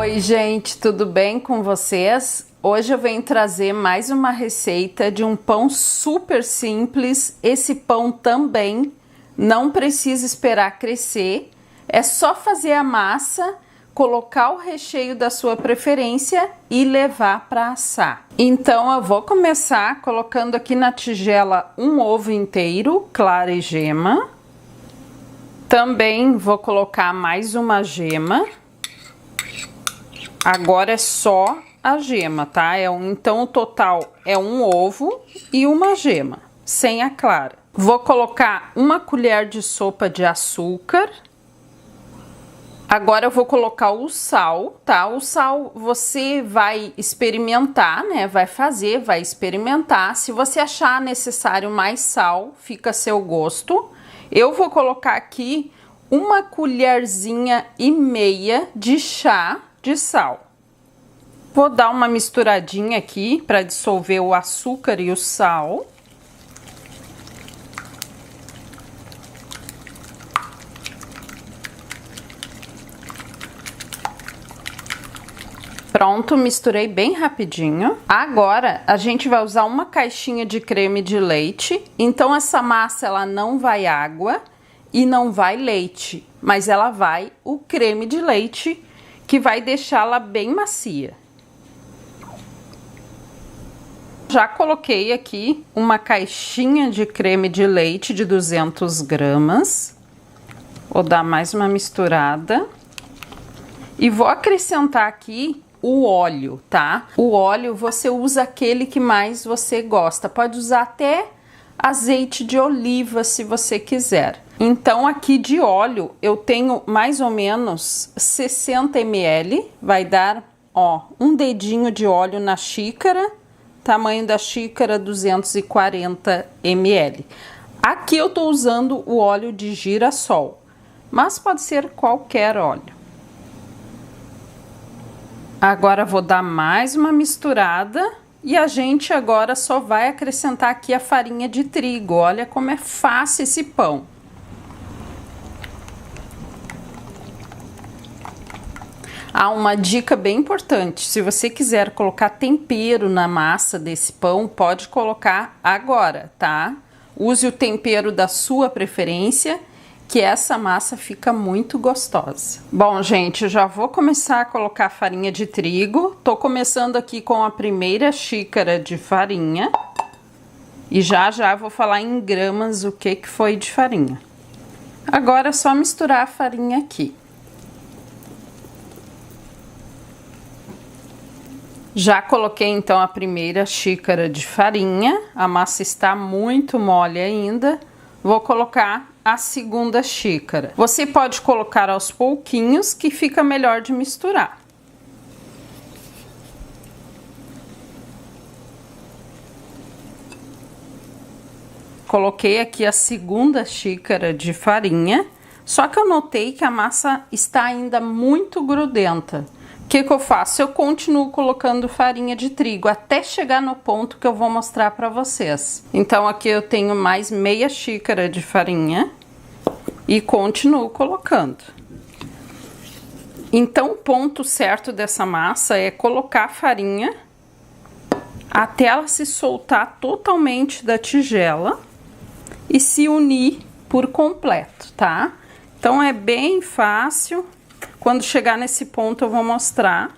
Oi, gente, tudo bem com vocês? Hoje eu venho trazer mais uma receita de um pão super simples. Esse pão também não precisa esperar crescer, é só fazer a massa, colocar o recheio da sua preferência e levar para assar. Então eu vou começar colocando aqui na tigela um ovo inteiro, clara e gema. Também vou colocar mais uma gema. Agora é só a gema, tá? Então o total é um ovo e uma gema, sem a clara. Vou colocar uma colher de sopa de açúcar. Agora eu vou colocar o sal, tá? O sal você vai experimentar, né? Vai experimentar. Se você achar necessário mais sal, fica a seu gosto. Eu vou colocar aqui uma colherzinha e meia de chá de sal. Vou dar uma misturadinha aqui para dissolver o açúcar e o sal. Pronto, misturei bem rapidinho. Agora a gente vai usar uma caixinha de creme de leite. Então essa massa ela não vai água e não vai leite, mas ela vai o creme de leite, que vai deixá-la bem macia. Já coloquei aqui uma caixinha de creme de leite de 200 gramas. Vou dar mais uma misturada. E vou acrescentar aqui o óleo, tá? O óleo você usa aquele que mais você gosta. Pode usar até azeite de oliva se você quiser. Então aqui de óleo eu tenho mais ou menos 60 ml. Vai dar, ó, um dedinho de óleo na xícara. Tamanho da xícara 240 ml. Aqui eu tô usando o óleo de girassol, mas pode ser qualquer óleo. Agora vou dar mais uma misturada e a gente agora só vai acrescentar aqui a farinha de trigo. Olha como é fácil esse pão. Ah, uma dica bem importante, se você quiser colocar tempero na massa desse pão, pode colocar agora, tá? Use o tempero da sua preferência, que essa massa fica muito gostosa. Bom, gente, eu já vou começar a colocar farinha de trigo. Tô começando aqui com a primeira xícara de farinha. E já vou falar em gramas o que foi de farinha. Agora é só misturar a farinha aqui. Já coloquei então a primeira xícara de farinha. A massa está muito mole ainda. Vou colocar a segunda xícara. Você pode colocar aos pouquinhos, que fica melhor de misturar. Coloquei aqui a segunda xícara de farinha, só que eu notei que a massa está ainda muito grudenta. O que eu faço? Eu continuo colocando farinha de trigo até chegar no ponto que eu vou mostrar para vocês. Então aqui eu tenho mais meia xícara de farinha e continuo colocando. Então o ponto certo dessa massa é colocar a farinha até ela se soltar totalmente da tigela e se unir por completo, tá? Então é bem fácil. Quando chegar nesse ponto eu vou mostrar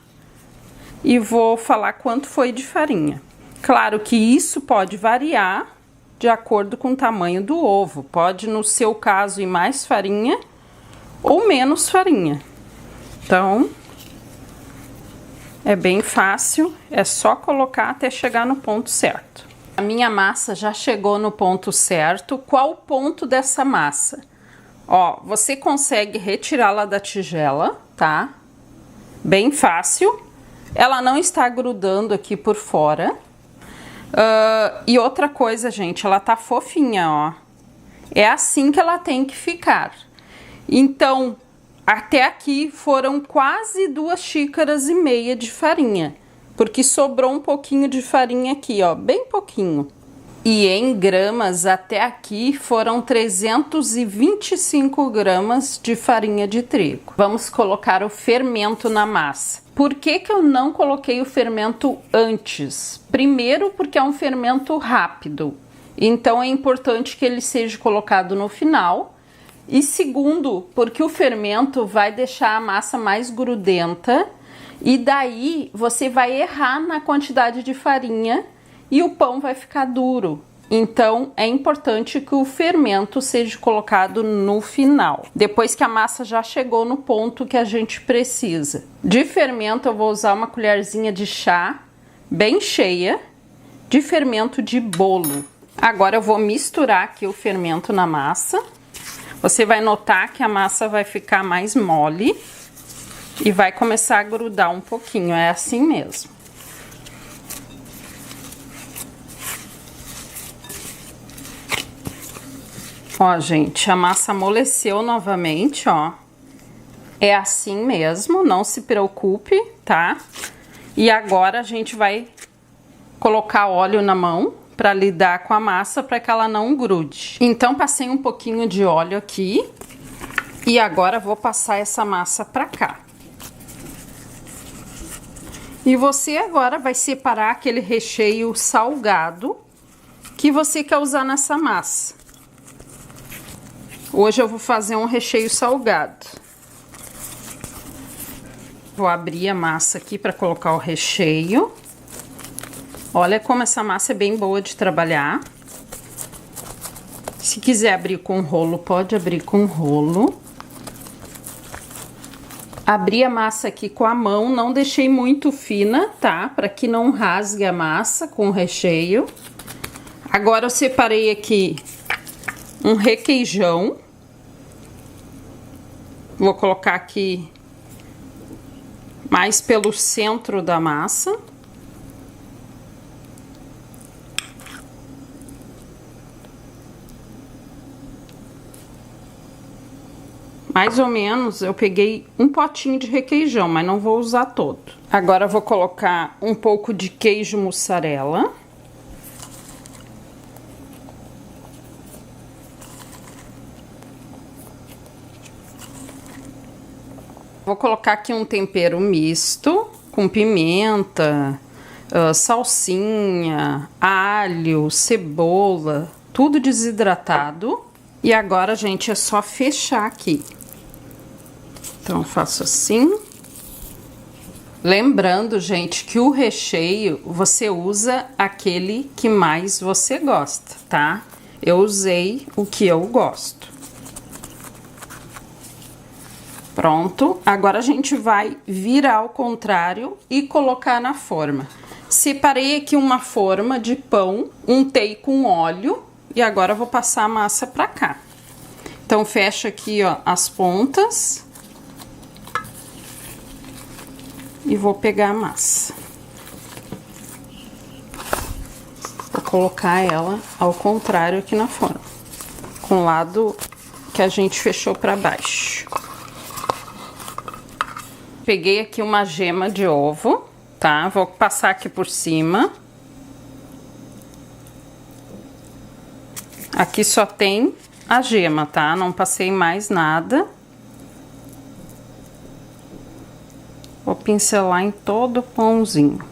e vou falar quanto foi de farinha. Claro que isso pode variar de acordo com o tamanho do ovo. Pode, no seu caso, ir mais farinha ou menos farinha. Então, é bem fácil, é só colocar até chegar no ponto certo. A minha massa já chegou no ponto certo. Qual o ponto dessa massa? Ó, você consegue retirá-la da tigela, tá? Bem fácil. Ela não está grudando aqui por fora. E outra coisa, gente, ela tá fofinha, ó. É assim que ela tem que ficar. Então, até aqui foram quase 2 xícaras e meia de farinha. Porque sobrou um pouquinho de farinha aqui, ó, bem pouquinho. E em gramas, até aqui foram 325 gramas de farinha de trigo. Vamos colocar o fermento na massa. Por que que eu não coloquei o fermento antes? Primeiro, porque é um fermento rápido, então é importante que ele seja colocado no final. E segundo, porque o fermento vai deixar a massa mais grudenta e daí você vai errar na quantidade de farinha e o pão vai ficar duro. Então é importante que o fermento seja colocado no final, depois que a massa já chegou no ponto que a gente precisa. De fermento eu vou usar uma colherzinha de chá bem cheia de fermento de bolo. Agora eu vou misturar aqui o fermento na massa. Você vai notar que a massa vai ficar mais mole e vai começar a grudar um pouquinho, é assim mesmo. Ó, gente, a massa amoleceu novamente, ó. É assim mesmo, não se preocupe, tá? E agora a gente vai colocar óleo na mão para lidar com a massa para que ela não grude. Então passei um pouquinho de óleo aqui e agora vou passar essa massa para cá. E você agora vai separar aquele recheio salgado que você quer usar nessa massa. Hoje eu vou fazer um recheio salgado. Vou abrir a massa aqui para colocar o recheio. Olha como essa massa é bem boa de trabalhar. Se quiser abrir com rolo, pode abrir com rolo. Abri a massa aqui com a mão, não deixei muito fina, tá? Para que não rasgue a massa com o recheio. Agora eu separei aqui um requeijão. Vou colocar aqui mais pelo centro da massa. Mais ou menos, eu peguei um potinho de requeijão, mas não vou usar todo. Agora eu vou colocar um pouco de queijo mussarela. Vou colocar aqui um tempero misto, com pimenta, salsinha, alho, cebola, tudo desidratado. E agora, gente, é só fechar aqui. Então, faço assim. Lembrando, gente, que o recheio você usa aquele que mais você gosta, tá? Eu usei o que eu gosto. Pronto, agora a gente vai virar ao contrário e colocar na forma. Separei aqui uma forma de pão, untei com óleo e agora eu vou passar a massa pra cá. Então, fecha aqui, ó, as pontas e vou pegar a massa. Vou colocar ela ao contrário aqui na forma, com o lado que a gente fechou pra baixo. Peguei aqui uma gema de ovo, tá? Vou passar aqui por cima. Aqui só tem a gema, tá? Não passei mais nada. Vou pincelar em todo o pãozinho.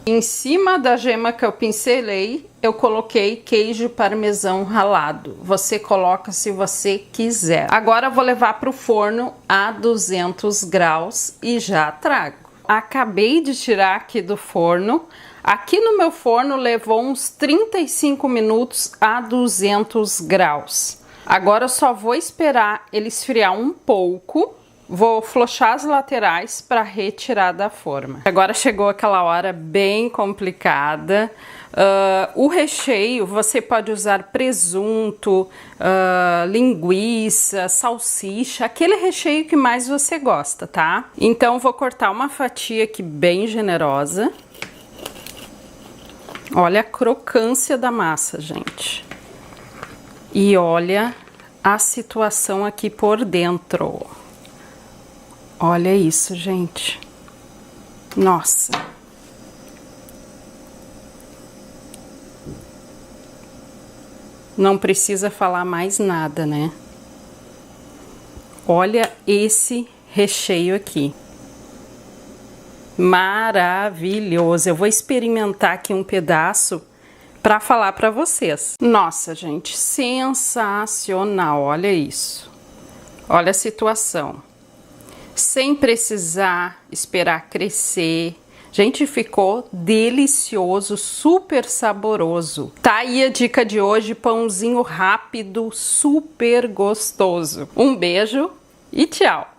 Em cima da gema que eu pincelei, eu coloquei queijo parmesão ralado. Você coloca se você quiser. Agora eu vou levar para o forno a 200 graus e já trago. Acabei de tirar aqui do forno. Aqui no meu forno levou uns 35 minutos a 200 graus. Agora eu só vou esperar ele esfriar um pouco. Vou flochar as laterais para retirar da forma. Agora chegou aquela hora bem complicada. O recheio você pode usar presunto, linguiça, salsicha, aquele recheio que mais você gosta, tá? Então vou cortar uma fatia aqui bem generosa. Olha a crocância da massa, gente. E olha a situação aqui por dentro. Olha isso, gente. Nossa. Não precisa falar mais nada, né? Olha esse recheio aqui. Maravilhoso! Eu vou experimentar aqui um pedaço para falar para vocês. Nossa, gente, sensacional! Olha isso. Olha a situação. Sem precisar esperar crescer. Gente, ficou delicioso, super saboroso. Tá aí a dica de hoje, pãozinho rápido, super gostoso. Um beijo e tchau!